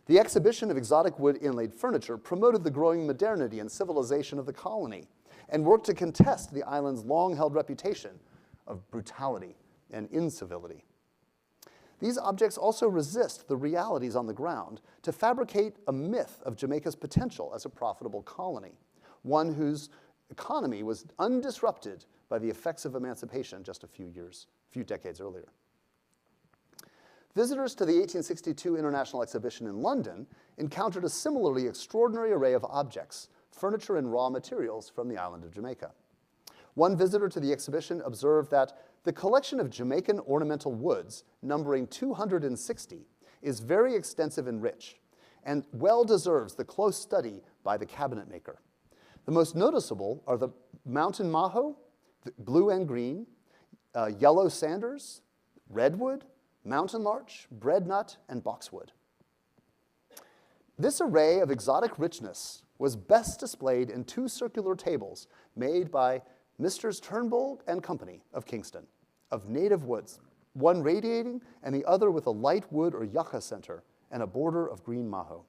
The exhibition of exotic wood inlaid furniture promoted the growing modernity and civilization of the colony and worked to contest the island's long-held reputation of brutality and incivility. These objects also resist the realities on the ground to fabricate a myth of Jamaica's potential as a profitable colony, one whose economy was undisrupted by the effects of emancipation just a few decades earlier. Visitors to the 1862 International Exhibition in London encountered a similarly extraordinary array of objects, furniture and raw materials from the island of Jamaica. One visitor to the exhibition observed that the collection of Jamaican ornamental woods, numbering 260, is very extensive and rich, and well deserves the close study by the cabinet maker. The most noticeable are the mountain maho, the blue and green, yellow sanders, redwood, mountain larch, breadnut, and boxwood. This array of exotic richness was best displayed in 2 circular tables made by Messrs. Turnbull and Company of Kingston, of native woods, one radiating and the other with a light wood or yucca center and a border of green maho.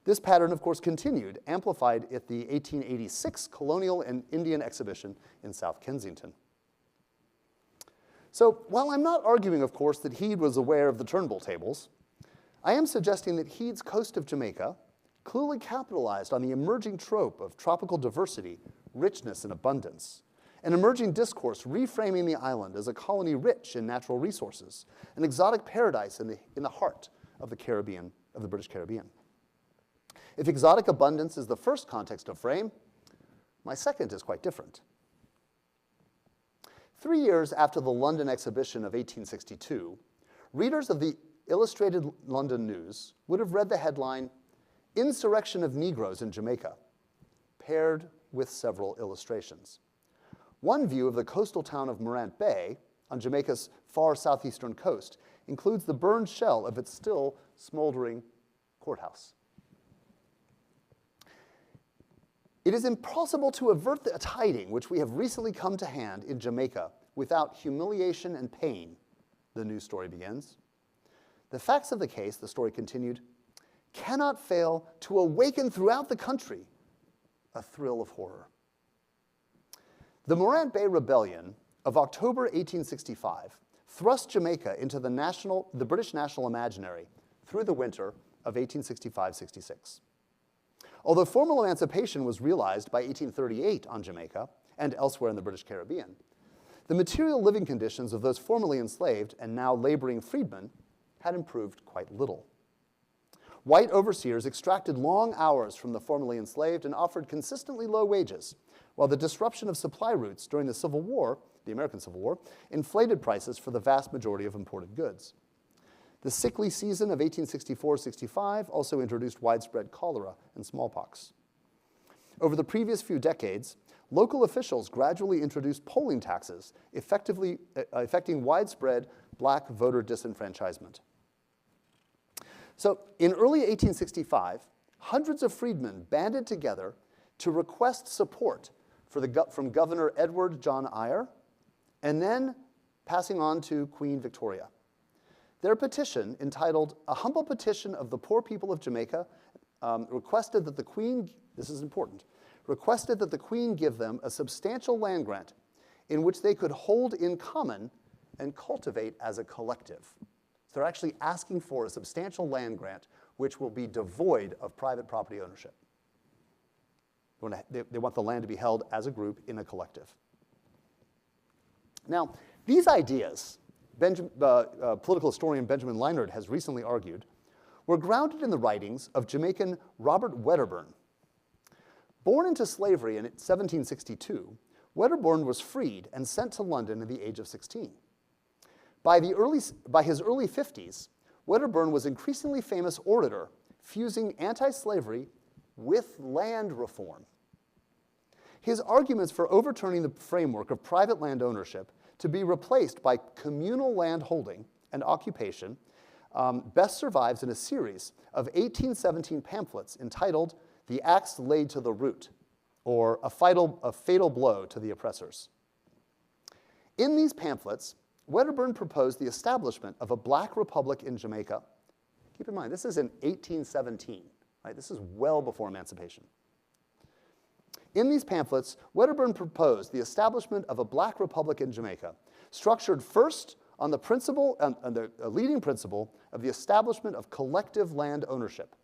This pattern, of course, continued, amplified at the 1886 Colonial and Indian Exhibition in South Kensington. So while I'm not arguing, of course, that Heade was aware of the Turnbull tables, I am suggesting that Heade's Coast of Jamaica clearly capitalized on the emerging trope of tropical diversity, richness, and abundance, an emerging discourse reframing the island as a colony rich in natural resources, an exotic paradise in the heart of the Caribbean, of the British Caribbean. If exotic abundance is the first context of frame, my second is quite different. 3 years after the London exhibition of 1862, readers of the Illustrated London News would have read the headline, "Insurrection of Negroes in Jamaica," paired with several illustrations. One view of the coastal town of Morant Bay on Jamaica's far southeastern coast includes the burned shell of its still smoldering courthouse. It is impossible to avert the tiding which we have recently come to hand in Jamaica without humiliation and pain, the news story begins. The facts of the case, the story continued, cannot fail to awaken throughout the country a thrill of horror. The Morant Bay Rebellion of October 1865 thrust Jamaica into the British national imaginary through the winter of 1865-66. Although formal emancipation was realized by 1838 on Jamaica and elsewhere in the British Caribbean, the material living conditions of those formerly enslaved and now laboring freedmen had improved quite little. White overseers extracted long hours from the formerly enslaved and offered consistently low wages, while the disruption of supply routes during the Civil War, the American Civil War, inflated prices for the vast majority of imported goods. The sickly season of 1864-65 also introduced widespread cholera and smallpox. Over the previous few decades, local officials gradually introduced polling taxes, effecting widespread black voter disenfranchisement. So in early 1865, hundreds of freedmen banded together to request support from Governor Edward John Eyre, and then passing on to Queen Victoria. Their petition, entitled "A Humble Petition of the Poor People of Jamaica," requested that the Queen, this is important, requested that the Queen give them a substantial land grant in which they could hold in common and cultivate as a collective. So they're actually asking for a substantial land grant which will be devoid of private property ownership. They want the land to be held as a group in a collective. Now, these ideas, political historian Benjamin Leinard has recently argued, were grounded in the writings of Jamaican Robert Wedderburn. Born into slavery in 1762, Wedderburn was freed and sent to London at the age of 16. By his early 50s, Wedderburn was an increasingly famous orator, fusing anti-slavery with land reform. His arguments for overturning the framework of private land ownership to be replaced by communal land holding and occupation best survives in a series of 1817 pamphlets entitled "The Axe Laid to the Root," or a fatal blow to the oppressors. In these pamphlets, Wedderburn proposed the establishment of a black republic in Jamaica. Keep in mind, this is in 1817, right? This is well before emancipation. In these pamphlets, Wedderburn proposed the establishment of a black republic in Jamaica, structured first on the principle, the leading principle of the establishment of collective land ownership,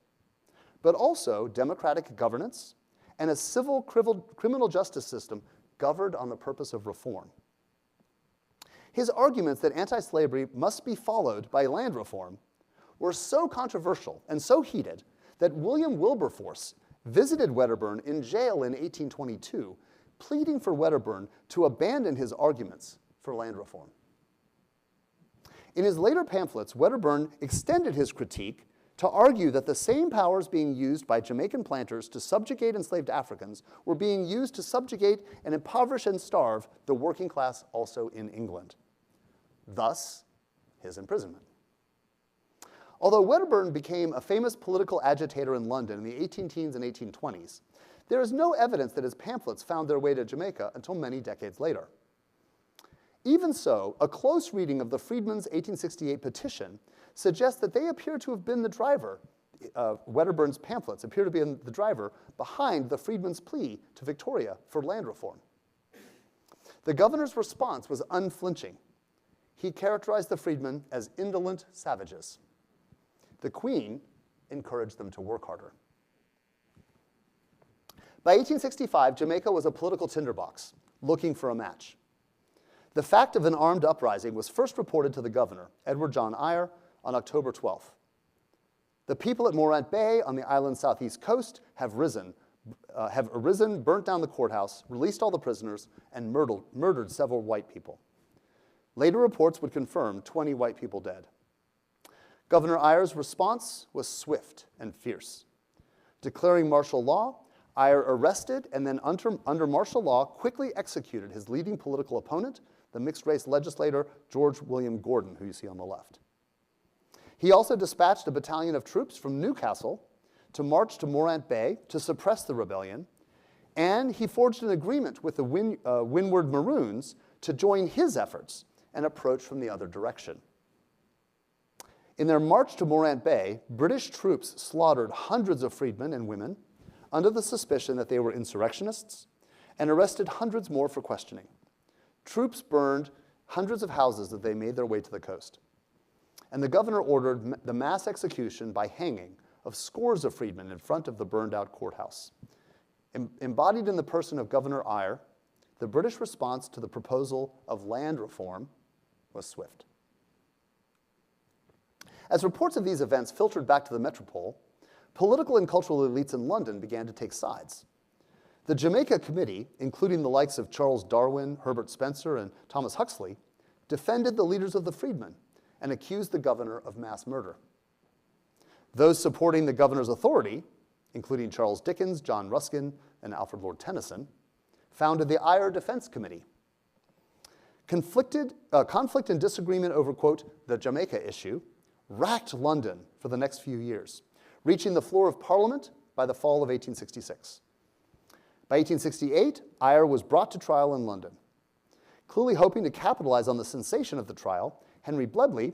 but also democratic governance and a civil criminal justice system governed on the purpose of reform. His arguments that anti-slavery must be followed by land reform were so controversial and so heated that William Wilberforce visited Wedderburn in jail in 1822, pleading for Wedderburn to abandon his arguments for land reform. In his later pamphlets, Wedderburn extended his critique to argue that the same powers being used by Jamaican planters to subjugate enslaved Africans were being used to subjugate and impoverish and starve the working class also in England. Thus, his imprisonment. Although Wedderburn became a famous political agitator in London in the 18-teens and 1820s, there is no evidence that his pamphlets found their way to Jamaica until many decades later. Even so, a close reading of the Freedmen's 1868 petition suggests that they appear to have been the driver Wedderburn's pamphlets appear to be in the driver behind the freedman's plea to Victoria for land reform. The governor's response was unflinching. He characterized the freedmen as indolent savages. The Queen encouraged them to work harder. By 1865, Jamaica was a political tinderbox, looking for a match. The fact of an armed uprising was first reported to the governor, Edward John Eyre, on October 12th. The people at Morant Bay on the island's southeast coast have arisen, burnt down the courthouse, released all the prisoners, and murdered several white people. Later reports would confirm 20 white people dead. Governor Eyre's response was swift and fierce. Declaring martial law, Eyre arrested and then under martial law quickly executed his leading political opponent, the mixed-race legislator George William Gordon, who you see on the left. He also dispatched a battalion of troops from Newcastle to march to Morant Bay to suppress the rebellion, and he forged an agreement with the Windward Maroons to join his efforts and approach from the other direction. In their march to Morant Bay, British troops slaughtered hundreds of freedmen and women under the suspicion that they were insurrectionists and arrested hundreds more for questioning. Troops burned hundreds of houses as they made their way to the coast. And the governor ordered the mass execution by hanging of scores of freedmen in front of the burned-out courthouse. Embodied in the person of Governor Eyre, the British response to the proposal of land reform was swift. As reports of these events filtered back to the metropole, political and cultural elites in London began to take sides. The Jamaica Committee, including the likes of Charles Darwin, Herbert Spencer, and Thomas Huxley, defended the leaders of the freedmen and accused the governor of mass murder. Those supporting the governor's authority, including Charles Dickens, John Ruskin, and Alfred Lord Tennyson, founded the Eyre Defense Committee. Conflict and disagreement over, quote, the Jamaica issue racked London for the next few years, reaching the floor of Parliament by the fall of 1866. By 1868, Eyre was brought to trial in London. Clearly hoping to capitalize on the sensation of the trial, Henry Bledley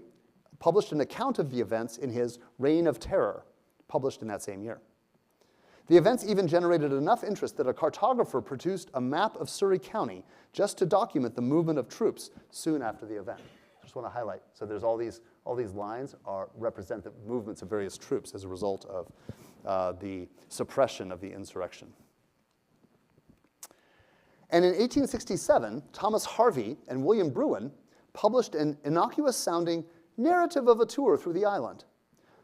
published an account of the events in his Reign of Terror, published in that same year. The events even generated enough interest that a cartographer produced a map of Surrey County just to document the movement of troops soon after the event. Just want to highlight. So there's all these lines represent the movements of various troops as a result of the suppression of the insurrection. And in 1867, Thomas Harvey and William Bruin published an innocuous-sounding narrative of a tour through the island,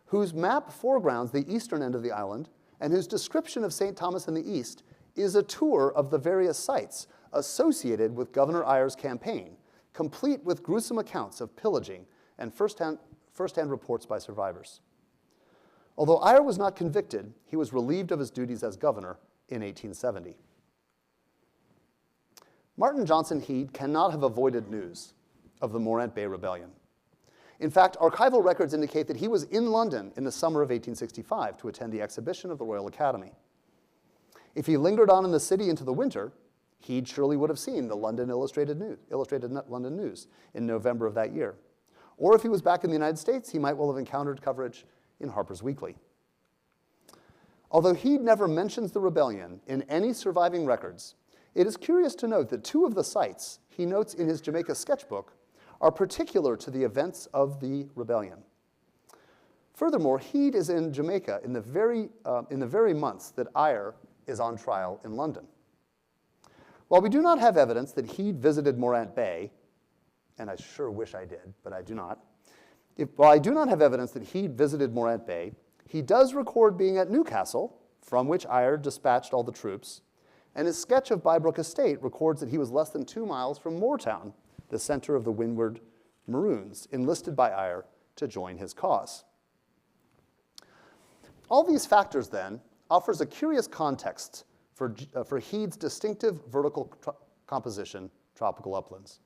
whose map foregrounds the eastern end of the island and whose description of St. Thomas in the east is a tour of the various sites associated with Governor Eyre's campaign, complete with gruesome accounts of pillaging and first-hand reports by survivors. Although Eyre was not convicted, he was relieved of his duties as governor in 1870. Martin Johnson Heade cannot have avoided news of the Morant Bay Rebellion. In fact, archival records indicate that he was in London in the summer of 1865 to attend the exhibition of the Royal Academy. If he lingered on in the city into the winter, Heade surely would have seen the London Illustrated London News in November of that year. Or if he was back in the United States, he might well have encountered coverage in Harper's Weekly. Although Heade never mentions the rebellion in any surviving records, it is curious to note that two of the sites he notes in his Jamaica sketchbook are particular to the events of the rebellion. Furthermore, Heade is in Jamaica in the very months that Eyre is on trial in London. While we do not have evidence that Heade visited Morant Bay, and I sure wish I did, but I do not. While I do not have evidence that Heade visited Morant Bay, he does record being at Newcastle, from which Eyre dispatched all the troops, and his sketch of Bybrook Estate records that he was less than 2 miles from Moortown, the center of the Windward Maroons, enlisted by Eyre to join his cause. All these factors, then, offers a curious context for Heade's distinctive vertical composition, Tropical Uplands.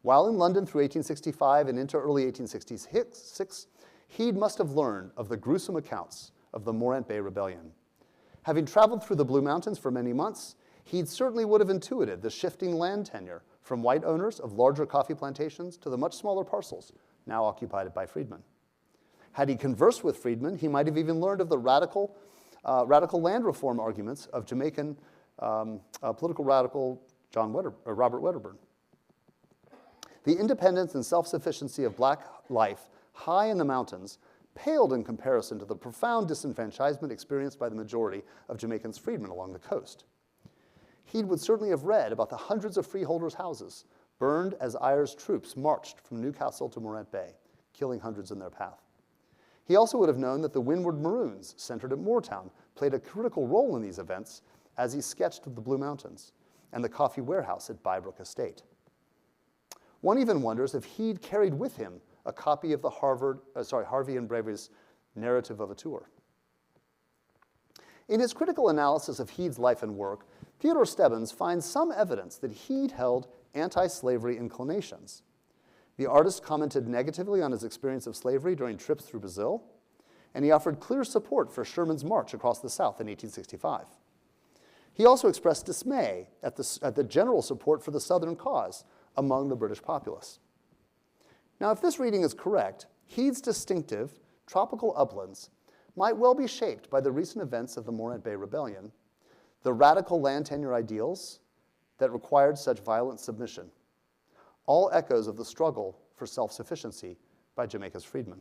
While in London through 1865 and into early 1866, Heade must have learned of the gruesome accounts of the Morant Bay Rebellion. Having traveled through the Blue Mountains for many months, Heade certainly would have intuited the shifting land tenure from white owners of larger coffee plantations to the much smaller parcels now occupied by freedmen. Had he conversed with freedmen, he might have even learned of the radical land reform arguments of Jamaican political radical Robert Wedderburn. The independence and self-sufficiency of black life high in the mountains paled in comparison to the profound disenfranchisement experienced by the majority of Jamaicans freedmen along the coast. Heade would certainly have read about the hundreds of freeholders' houses burned as Eyre's troops marched from Newcastle to Morant Bay, killing hundreds in their path. He also would have known that the Windward Maroons, centered at Moortown, played a critical role in these events as he sketched of the Blue Mountains and the coffee warehouse at Bybrook Estate. One even wonders if Heade carried with him a copy of the Harvey and Bravy's Narrative of a Tour. In his critical analysis of Heade's life and work, Theodore Stebbins finds some evidence that Heade held anti-slavery inclinations. The artist commented negatively on his experience of slavery during trips through Brazil, and he offered clear support for Sherman's march across the South in 1865. He also expressed dismay at the general support for the Southern cause among the British populace. Now, if this reading is correct, Heade's distinctive tropical uplands might well be shaped by the recent events of the Morant Bay Rebellion, the radical land tenure ideals that required such violent submission, all echoes of the struggle for self-sufficiency by Jamaica's freedmen.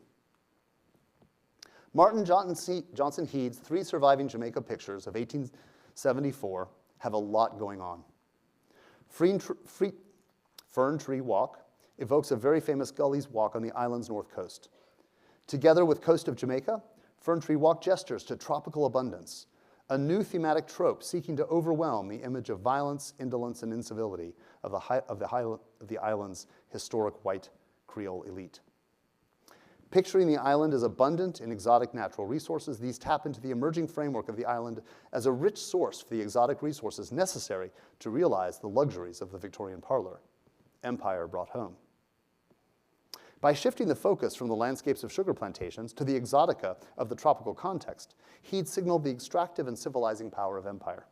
Martin Johnson Heade's 3 surviving Jamaica pictures of 1874 have a lot going on. Fern Tree Walk evokes a very famous Gully's Walk on the island's north coast. Together with Coast of Jamaica, Fern Tree Walk gestures to tropical abundance, a new thematic trope seeking to overwhelm the image of violence, indolence, and incivility of the island's historic white Creole elite. Picturing the island as abundant in exotic natural resources, these tap into the emerging framework of the island as a rich source for the exotic resources necessary to realize the luxuries of the Victorian parlor, empire brought home. By shifting the focus from the landscapes of sugar plantations to the exotica of the tropical context, Heade signaled the extractive and civilizing power of empire.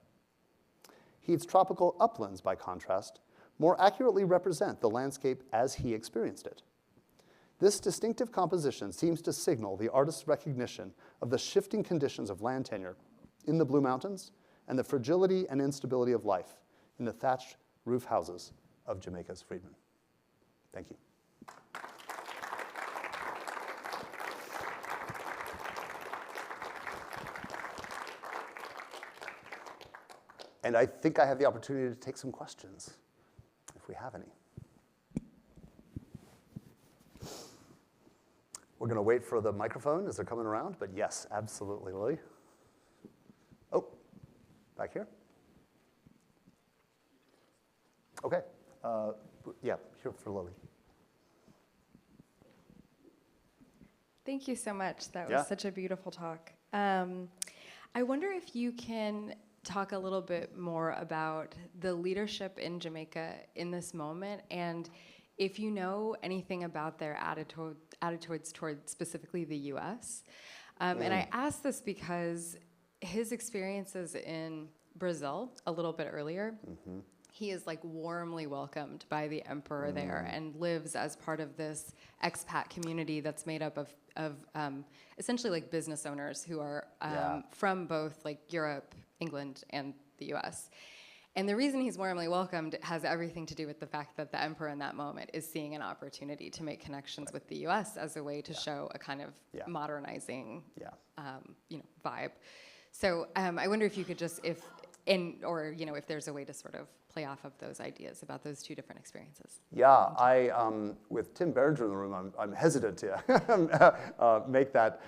Heade's tropical uplands, by contrast, more accurately represent the landscape as he experienced it. This distinctive composition seems to signal the artist's recognition of the shifting conditions of land tenure in the Blue Mountains and the fragility and instability of life in the thatched roof houses of Jamaica's freedmen. Thank you. And I think I have the opportunity to take some questions, if we have any. We're going to wait for the microphone as they're coming around, but yes, absolutely, Lily. Oh, back here. Okay, yeah, here for Lily. Thank you so much. That was such a beautiful talk. I wonder if you can talk a little bit more about the leadership in Jamaica in this moment, and if you know anything about their attitudes toward specifically the U.S. And I ask this because his experiences in Brazil a little bit earlier, he is like warmly welcomed by the emperor there and lives as part of this expat community that's made up of essentially like business owners who are from both like Europe, England, and the U.S. And the reason he's warmly welcomed has everything to do with the fact that the emperor in that moment is seeing an opportunity to make connections with the U.S. as a way to show a kind of modernizing, vibe. So I wonder if you could just, if there's a way to sort of play off of those ideas about those two different experiences. Yeah, with Tim Berenger in the room, I'm hesitant to make that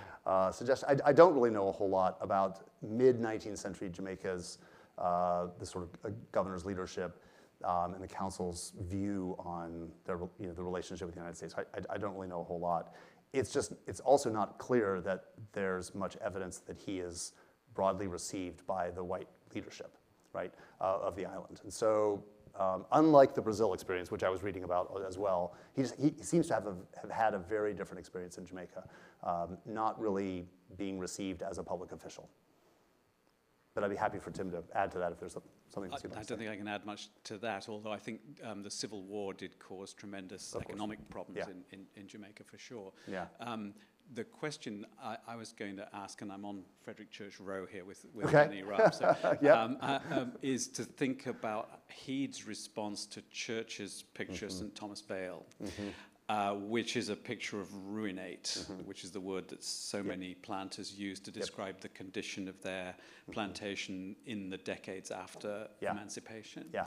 suggestion. I don't really know a whole lot about mid-19th century Jamaica's the sort of governor's leadership and the council's view on their, the relationship with the United States. I don't really know a whole lot. It's also not clear that there's much evidence that he is broadly received by the white leadership, right, of the island. And so, unlike the Brazil experience, which I was reading about as well, he seems to have had a very different experience in Jamaica, not really being received as a public official. But I'd be happy for Tim to add to that if there's something else you'd like to say. I don't think I can add much to that, although I think the Civil War did cause tremendous economic problems in Jamaica for sure. Yeah. the question I was going to ask, and I'm on Frederick Church Row here with Okay. Jenny Raab, so, Yep. is to think about Heade's response to Church's picture, St. Thomas Vale, which is a picture of ruinate, which is the word that so many planters use to describe the condition of their plantation in the decades after emancipation. Yeah.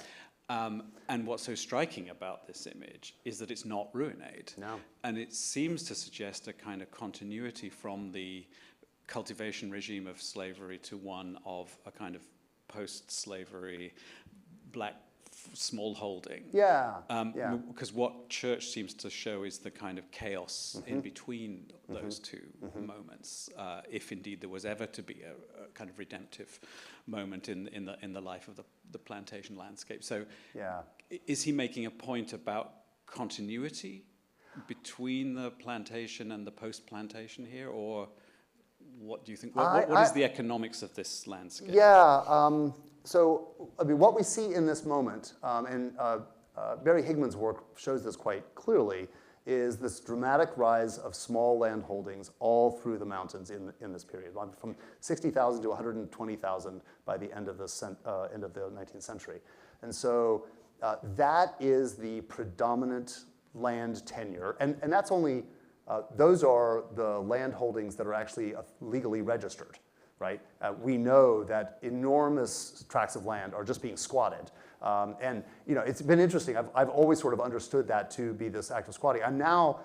And what's so striking about this image is that it's not ruinate. No. And it seems to suggest a kind of continuity from the cultivation regime of slavery to one of a kind of post-slavery black smallholding. Yeah. Because what Church seems to show is the kind of chaos in between those two moments, if indeed there was ever to be a kind of redemptive moment in the life of the plantation landscape. So, is he making a point about continuity between the plantation and the post-plantation here, or what do you think? What is the economics of this landscape? Yeah. So, I mean, what we see in this moment, and Barry Higman's work shows this quite clearly, is this dramatic rise of small land holdings all through the mountains in this period, from 60,000 to 120,000 by the end of the 19th century. And so that is the predominant land tenure, and that's only, those are the land holdings that are actually legally registered. Right? We know that enormous tracts of land are just being squatted. And you know, it's been interesting. I've always sort of understood that to be this act of squatting. I'm now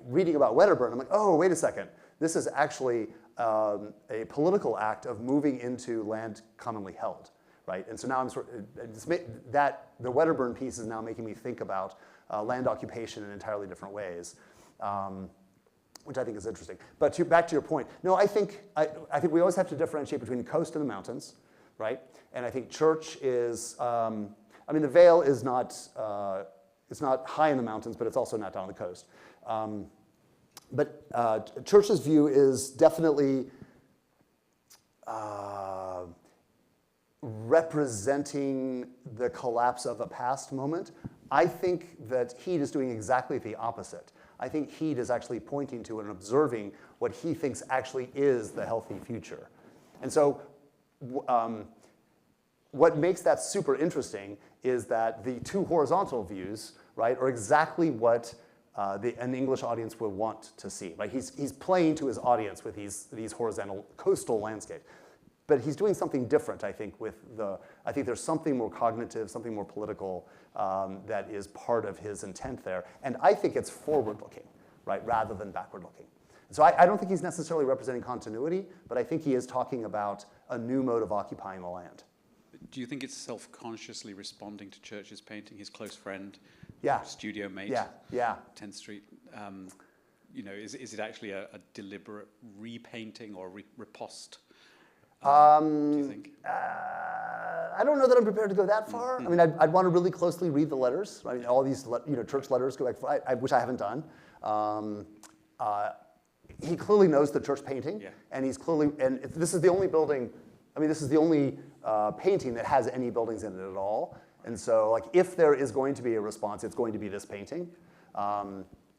reading about Wedderburn. I'm like, oh, wait a second. This is actually a political act of moving into land commonly held. Right? And so now I'm sort of, the Wedderburn piece is now making me think about land occupation in entirely different ways. Which I think is interesting. But back to your point, no, I think we always have to differentiate between the coast and the mountains, right? And I think Church is, I mean, the Vale is not, it's not high in the mountains, but it's also not down on the coast. But Church's view is definitely representing the collapse of a past moment. I think that Heade is doing exactly the opposite. I think Heade is actually pointing to and observing what he thinks actually is the healthy future. And so what makes that super interesting is that the two horizontal views, right, are exactly what an English audience would want to see. Right? He's playing to his audience with these horizontal coastal landscapes. But he's doing something different, I think, I think there's something more cognitive, something more political that is part of his intent there. And I think it's forward-looking, right, rather than backward-looking. So I don't think he's necessarily representing continuity, but I think he is talking about a new mode of occupying the land. Do you think it's self-consciously responding to Church's painting, his close friend, studio mate, 10th Street? You know, is it actually a deliberate repainting or riposte? Do you think? I don't know that I'm prepared to go that far. I mean, I'd want to really closely read the letters. I mean, all these Church letters go back, which I haven't done. He clearly knows the Church painting, and he's clearly, and this is the only building, I mean, this is the only painting that has any buildings in it at all. And so, like, if there is going to be a response, it's going to be this painting.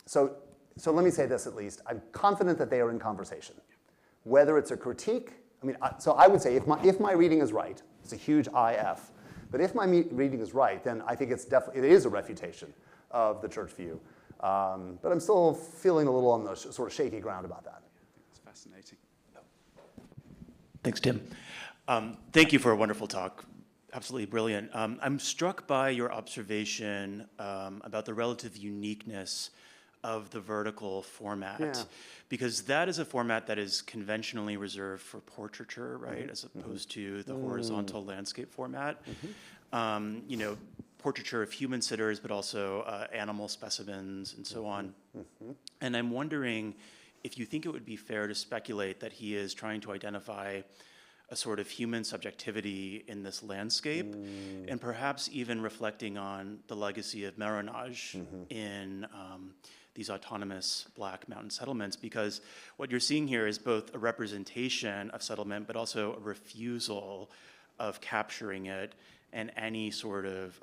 So let me say this at least. I'm confident that they are in conversation. Whether it's a critique, I mean, so I would say if my reading is right, it's a huge IF, but if my reading is right, then I think it is a refutation of the Church view. But I'm still feeling a little on the sort of shaky ground about that. It's fascinating. Thanks, Tim. Thank you for a wonderful talk. Absolutely brilliant. I'm struck by your observation about the relative uniqueness of the vertical format, because that is a format that is conventionally reserved for portraiture, right, as opposed to the horizontal landscape format. You know, portraiture of human sitters, but also animal specimens and so on. And I'm wondering if you think it would be fair to speculate that he is trying to identify a sort of human subjectivity in this landscape, and perhaps even reflecting on the legacy of Maroonage in these autonomous Black mountain settlements, because what you're seeing here is both a representation of settlement, but also a refusal of capturing it in any sort of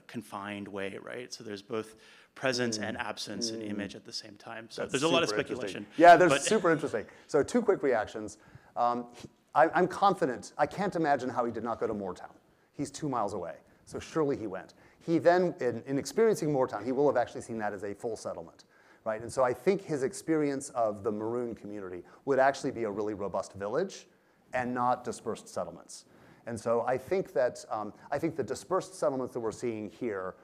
confined way, right? So there's both presence and absence in image at the same time. So That's there's a lot of super interesting. speculation. Yeah, there's But- super interesting. So 2 quick reactions. I'm confident, I can't imagine how he did not go to Moortown. He's 2 miles away, so surely he went. He then, in experiencing Moortown, he will have actually seen that as a full settlement, right? And so I think his experience of the Maroon community would actually be a really robust village and not dispersed settlements. And so I think that, I think the dispersed settlements that we're seeing here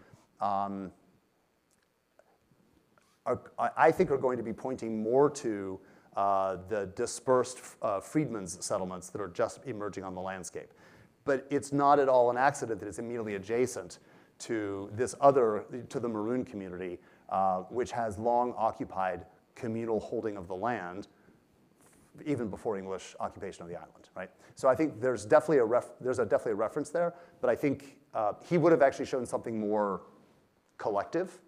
I think are going to be pointing more to the dispersed freedmen's settlements that are just emerging on the landscape. But it's not at all an accident that it's immediately adjacent to to the Maroon community, which has long occupied communal holding of the land, even before English occupation of the island, right? So I think there's definitely a reference there, but I think he would have actually shown something more collective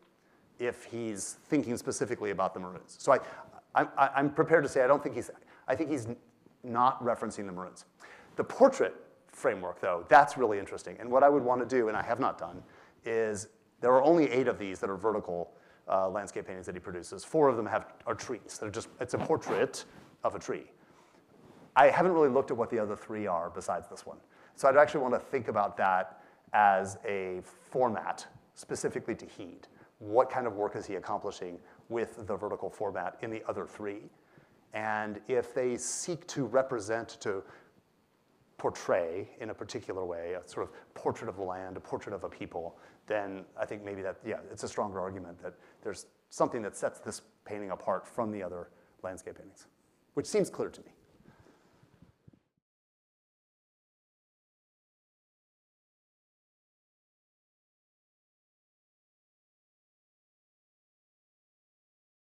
if he's thinking specifically about the Maroons. So I'm prepared to say I think he's not referencing the Maroons. The portrait framework, though, that's really interesting. And what I would want to do, and I have not done, is there are only 8 of these that are vertical landscape paintings that he produces. 4 of them are trees. It's a portrait of a tree. I haven't really looked at what the other 3 are besides this one. So I'd actually want to think about that as a format specifically to Heade. What kind of work is he accomplishing with the vertical format in the other 3? And if they seek to represent, to portray in a particular way, a sort of portrait of the land, a portrait of a people, then I think maybe that, yeah, it's a stronger argument that there's something that sets this painting apart from the other landscape paintings, which seems clear to me.